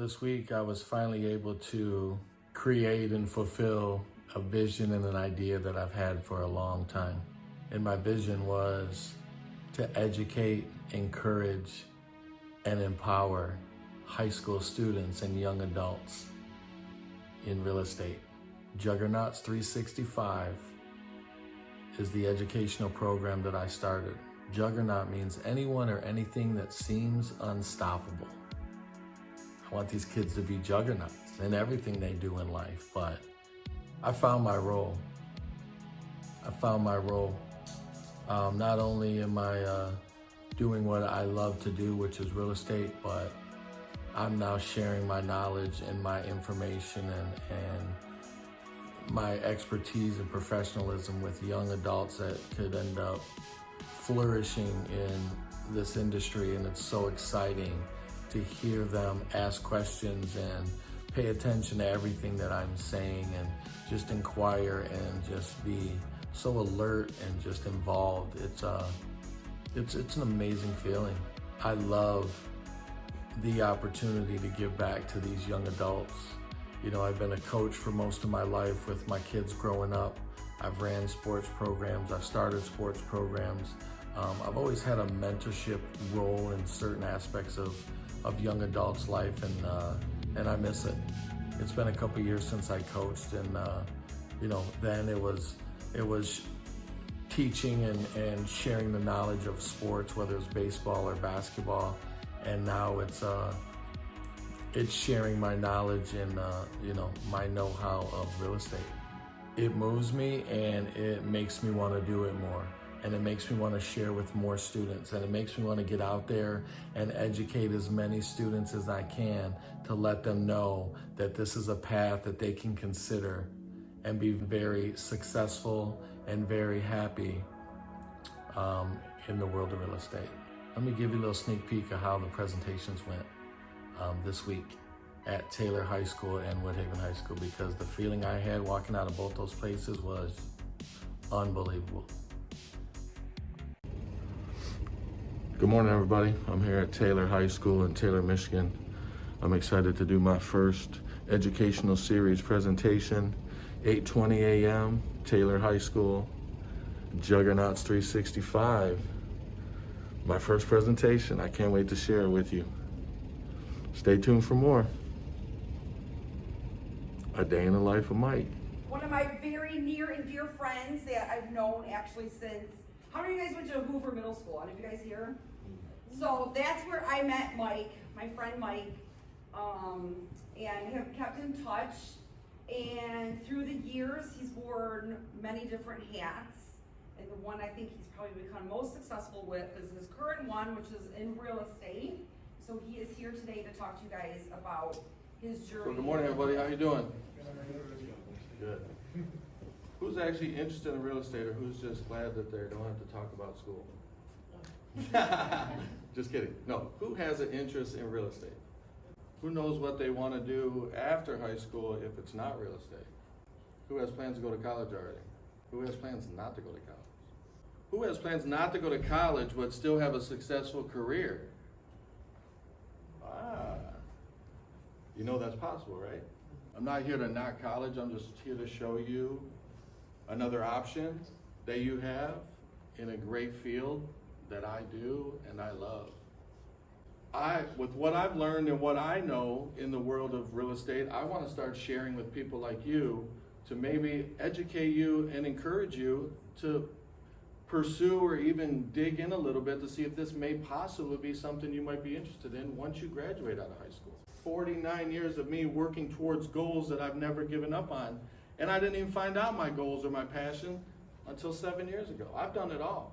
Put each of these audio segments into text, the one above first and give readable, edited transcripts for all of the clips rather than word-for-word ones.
this week I was finally able to create and fulfill a vision and an idea that I've had for a long time. And my vision was to educate, encourage, and empower high school students and young adults in real estate. Juggernauts 365 is the educational program that I started. Juggernaut means anyone or anything that seems unstoppable. I want these kids to be juggernauts in everything they do in life, but I found my role. Not only am I doing what I love to do, which is real estate, but I'm now sharing my knowledge and my information and my expertise and professionalism with young adults that could end up flourishing in this industry. And it's so exciting to hear them ask questions and pay attention to everything that I'm saying and just inquire and just be so alert and just involved. It's an amazing feeling. I love the opportunity to give back to these young adults. You know, I've been a coach for most of my life with my kids growing up. I've ran sports programs, I've started sports programs. I've always had a mentorship role in certain aspects of young adults' life, and I miss it. It's been a couple years since I coached, and then it was teaching and sharing the knowledge of sports, whether it's baseball or basketball, and now it's sharing my knowledge and my know-how of real estate. It moves me and it makes me want to do it more. And it makes me want to share with more students, and it makes me want to get out there and educate as many students as I can to let them know that this is a path that they can consider and be very successful and very happy in the world of real estate. Let me give you a little sneak peek of how the presentations went this week at Taylor High School and Woodhaven High School, because the feeling I had walking out of both those places was unbelievable. Good morning, everybody. I'm here at Taylor High School in Taylor, Michigan. I'm excited to do my first educational series presentation, 8:20 a.m., Taylor High School, Juggernauts 365. My first presentation. I can't wait to share it with you. Stay tuned for more. A day in the life of Mike. One of my very near and dear friends that I've known actually since, how many of you guys went to Hoover Middle School? Any of you guys here? So that's where I met Mike, my friend Mike, and have kept in touch. And through the years, he's worn many different hats. And the one I think he's probably become most successful with is his current one, which is in real estate. So he is here today to talk to you guys about his journey. So good morning, everybody. How you doing? Good. Who's actually interested in real estate, or who's just glad that they don't have to talk about school? Just kidding. No. Who has an interest in real estate? Who knows what they want to do after high school if it's not real estate? Who has plans to go to college already? Who has plans not to go to college? Who has plans not to go to college but still have a successful career? You know that's possible, right? I'm not here to knock college. I'm just here to show you another option that you have in a great field that I do and I love. With what I've learned and what I know in the world of real estate, I want to start sharing with people like you to maybe educate you and encourage you to pursue or even dig in a little bit to see if this may possibly be something you might be interested in once you graduate out of high school. 49 years of me working towards goals that I've never given up on, and I didn't even find out my goals or my passion until 7 years ago. I've done it all.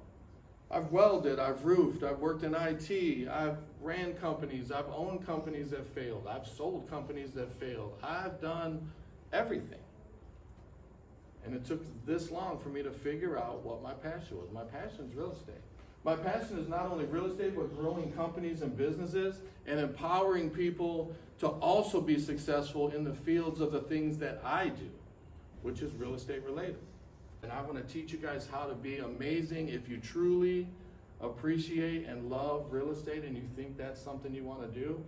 I've welded, I've roofed, I've worked in IT, I've ran companies, I've owned companies that failed, I've sold companies that failed. I've done everything. And it took this long for me to figure out what my passion was. My passion is real estate. My passion is not only real estate, but growing companies and businesses and empowering people to also be successful in the fields of the things that I do, which is real estate related. And I want to teach you guys how to be amazing if you truly appreciate and love real estate and you think that's something you want to do.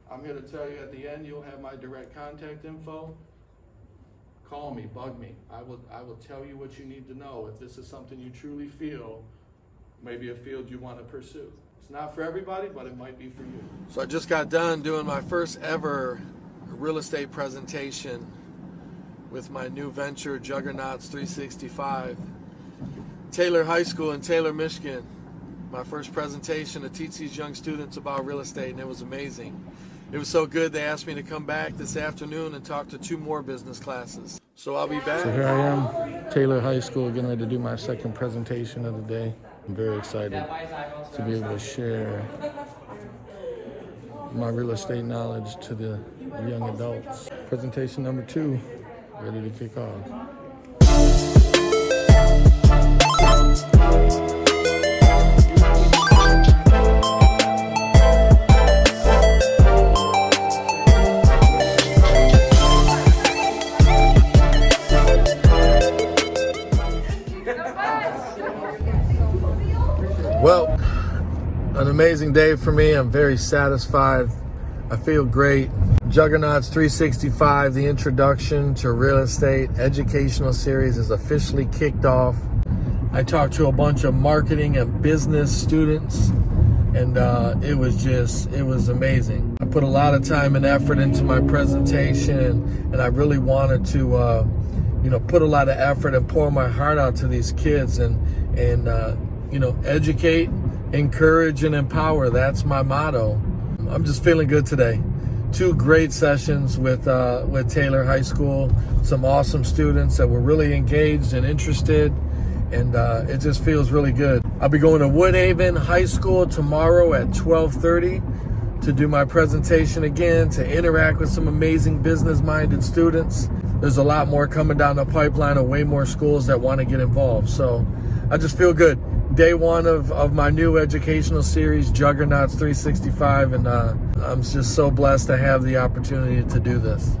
I'm here to tell you at the end, you'll have my direct contact info. Call me, bug me. I will tell you what you need to know if this is something you truly feel, maybe a field you want to pursue. It's not for everybody, but it might be for you. So I just got done doing my first ever real estate presentation with my new venture, Juggernauts 365. Taylor High School in Taylor, Michigan. My first presentation to teach these young students about real estate, and it was amazing. It was so good they asked me to come back this afternoon and talk to 2 more business classes. So I'll be back. So here I am, Taylor High School, getting ready to do my second presentation of the day. I'm very excited to be able to share my real estate knowledge to the young adults. Presentation number 2, ready to kick off. Well, an amazing day for me. I'm very satisfied. I feel great. Juggernauts 365, the introduction to real estate educational series is officially kicked off. I talked to a bunch of marketing and business students, and it was amazing. I put a lot of time and effort into my presentation, and I really wanted to, put a lot of effort and pour my heart out to these kids and educate, encourage, and empower. That's my motto. I'm just feeling good today. 2 great sessions with Taylor High School, some awesome students that were really engaged and interested, and it just feels really good. I'll be going to Woodhaven High School tomorrow at 12:30 to do my presentation again, to interact with some amazing business-minded students. There's a lot more coming down the pipeline of way more schools that want to get involved. So I just feel good. Day 1 of my new educational series, Juggernauts 365, and I'm just so blessed to have the opportunity to do this.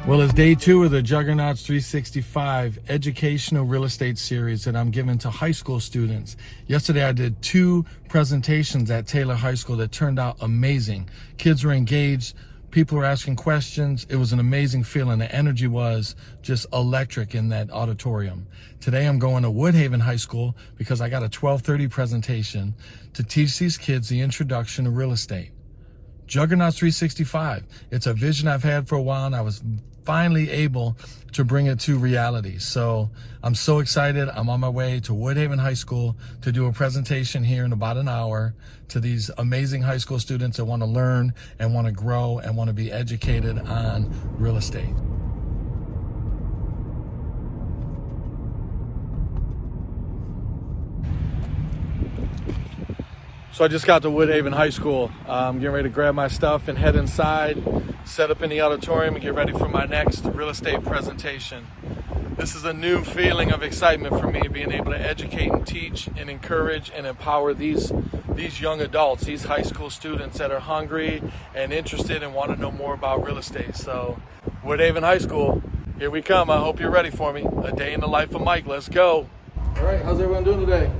Well, it's day 2 of the Juggernauts 365 educational real estate series that I'm giving to high school students. Yesterday, I did 2 presentations at Taylor High School that turned out amazing. Kids were engaged. People were asking questions. It was an amazing feeling. The energy was just electric in that auditorium. Today, I'm going to Woodhaven High School because I got a 12:30 presentation to teach these kids the introduction to real estate. Juggernauts 365. It's a vision I've had for a while, and I was finally able to bring it to reality. So I'm so excited. I'm on my way to Woodhaven High School to do a presentation here in about an hour to these amazing high school students that want to learn and want to grow and want to be educated on real estate. So I just got to Woodhaven High School. I'm getting ready to grab my stuff and head inside, set up in the auditorium, and get ready for my next real estate presentation. This is a new feeling of excitement for me, being able to educate and teach and encourage and empower these young adults, these high school students that are hungry and interested and want to know more about real estate. So Woodhaven High School, here we come. I hope you're ready for me. A day in the life of Mike. Let's go. All right, how's everyone doing today?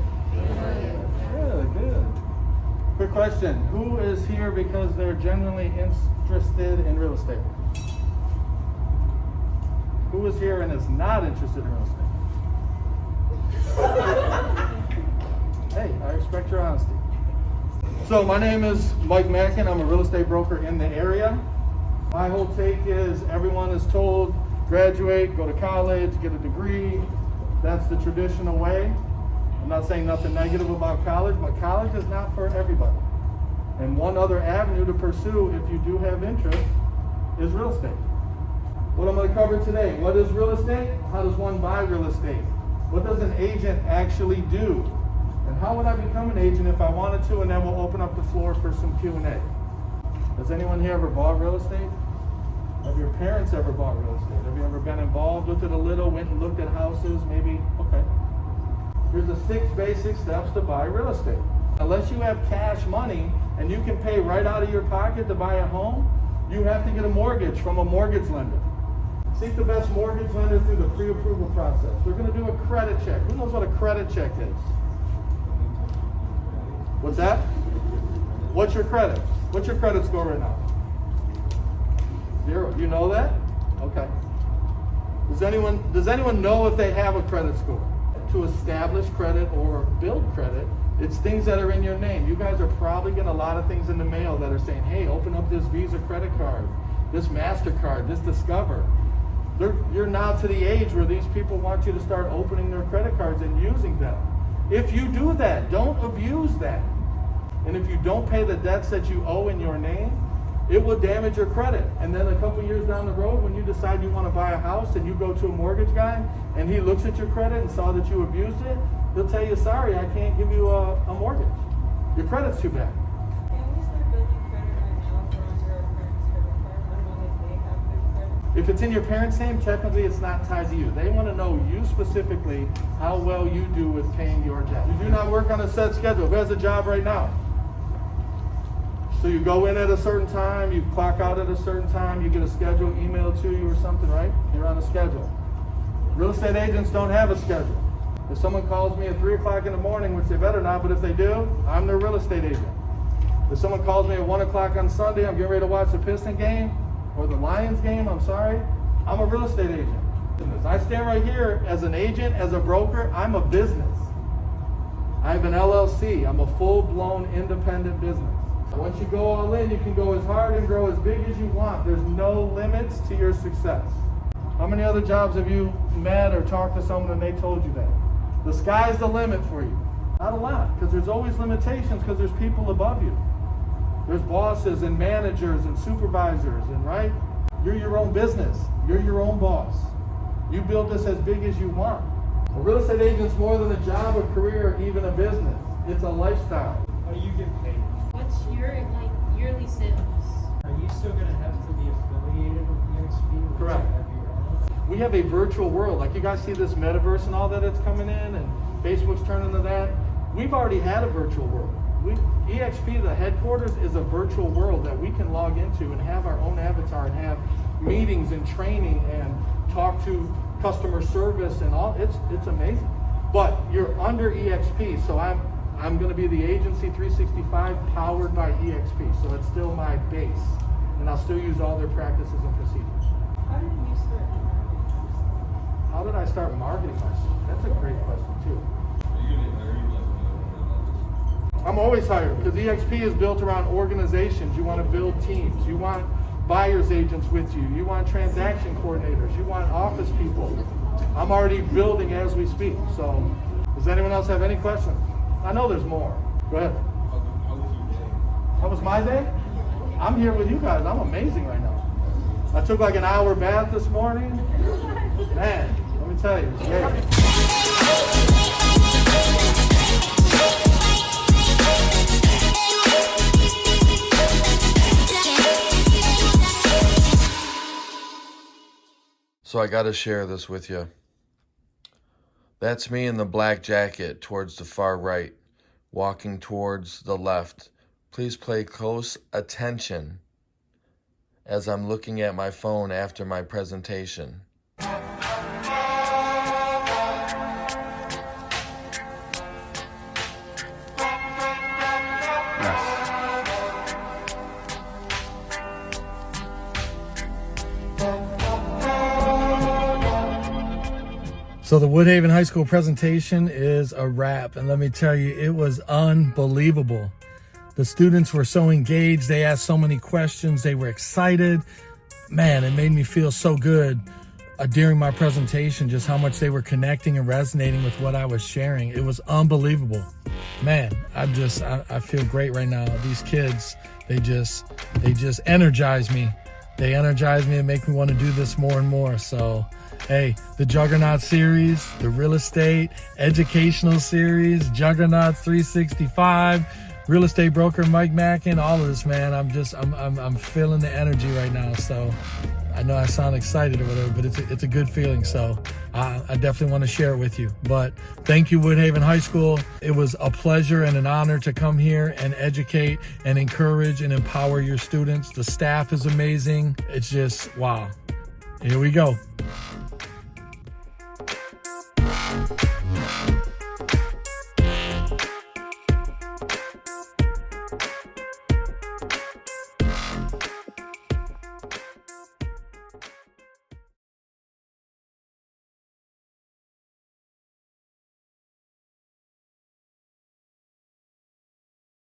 Good. Quick question. Who is here because they're genuinely interested in real estate? Who is here and is not interested in real estate? Hey, I respect your honesty. So my name is Mike Mackin. I'm a real estate broker in the area. My whole take is everyone is told, graduate, go to college, get a degree. That's the traditional way. I'm not saying nothing negative about college, but college is not for everybody. And one other avenue to pursue if you do have interest is real estate. What I'm going to cover today: what is real estate? How does one buy real estate? What does an agent actually do? And how would I become an agent if I wanted to? And then we'll open up the floor for some Q&A. Has anyone here ever bought real estate? Have your parents ever bought real estate? Have you ever been involved with it a little, went and looked at houses, maybe? Okay. Here's the 6 basic steps to buy real estate. Unless you have cash money and you can pay right out of your pocket to buy a home, you have to get a mortgage from a mortgage lender. Seek the best mortgage lender through the pre-approval process. They're going to do a credit check. Who knows what a credit check is? What's that? What's your credit? What's your credit score right now? 0. You know that? Okay. Does anyone know if they have a credit score? To establish credit or build credit, it's things that are in your name. You guys are probably getting a lot of things in the mail that are saying, hey, open up this Visa credit card, this MasterCard, this Discover. You're now to the age where these people want you to start opening their credit cards and using them. If you do that, don't abuse that. And if you don't pay the debts that you owe in your name, it will damage your credit. And then a couple years down the road, when you decide you want to buy a house and you go to a mortgage guy and he looks at your credit and saw that you abused it, he'll tell you, sorry, I can't give you a mortgage. Your credit's too bad. Can we start building credit right now for under our parents' credit card, as long as they have good credit? If it's in your parents' name, technically it's not tied to you. They want to know you specifically, how well you do with paying your debt. You do not work on a set schedule. Who has a job right now? So you go in at a certain time, you clock out at a certain time, you get a schedule emailed to you or something, right? You're on a schedule. Real estate agents don't have a schedule. If someone calls me at 3 o'clock in the morning, which they better not, but if they do, I'm their real estate agent. If someone calls me at 1 o'clock on Sunday, I'm getting ready to watch the Piston game, or the Lions game, I'm a real estate agent. I stand right here as an agent, as a broker, I'm a business. I have an LLC, I'm a full-blown independent business. Once you go all in, you can go as hard and grow as big as you want. There's no limits to your success. How many other jobs have you met or talked to someone and they told you that? The sky's the limit for you. Not a lot, because there's always limitations because there's people above you. There's bosses and managers and supervisors, and right? You're your own business. You're your own boss. You build this as big as you want. A real estate agent's more than a job, a career, or even a business. It's a lifestyle. How do you get paid? What's your yearly sales? Are you still going to have to be affiliated with EXP? Correct. We have a virtual world. Like you guys see this metaverse and all that that's coming in, and Facebook's turning to that. We've already had a virtual world. EXP, the headquarters, is a virtual world that we can log into and have our own avatar and have meetings and training and talk to customer service and all. It's amazing. But you're under EXP, so I'm going to be the Agency 365 powered by EXP, so it's still my base, and I'll still use all their practices and procedures. How did you start marketing? How did I start marketing myself? That's a great question too. I'm always hired because EXP is built around organizations. You want to build teams. You want buyer's agents with you. You want transaction coordinators. You want office people. I'm already building as we speak. So, does anyone else have any questions? I know there's more. Go ahead. How was my day? I'm here with you guys. I'm amazing right now. I took like an hour bath this morning. Man, let me tell you, it's great. So I got to share this with you. That's me in the black jacket towards the far right, walking towards the left. Please pay close attention as I'm looking at my phone after my presentation. So the Woodhaven High School presentation is a wrap, and let me tell you, it was unbelievable. The students were so engaged. They asked so many questions. They were excited. Man, it made me feel so good during my presentation, just how much they were connecting and resonating with what I was sharing. It was unbelievable. Man, I feel great right now. These kids, they just energize me. They energize me and make me want to do this more and more. So, hey, the Juggernaut series, the real estate, educational series, Juggernauts 365, real estate broker Mike Mackin, all of this, man. I'm feeling the energy right now. So I know I sound excited or whatever, but it's a good feeling. So I definitely want to share it with you. But thank you, Woodhaven High School. It was a pleasure and an honor to come here and educate and encourage and empower your students. The staff is amazing. It's just, wow. Here we go.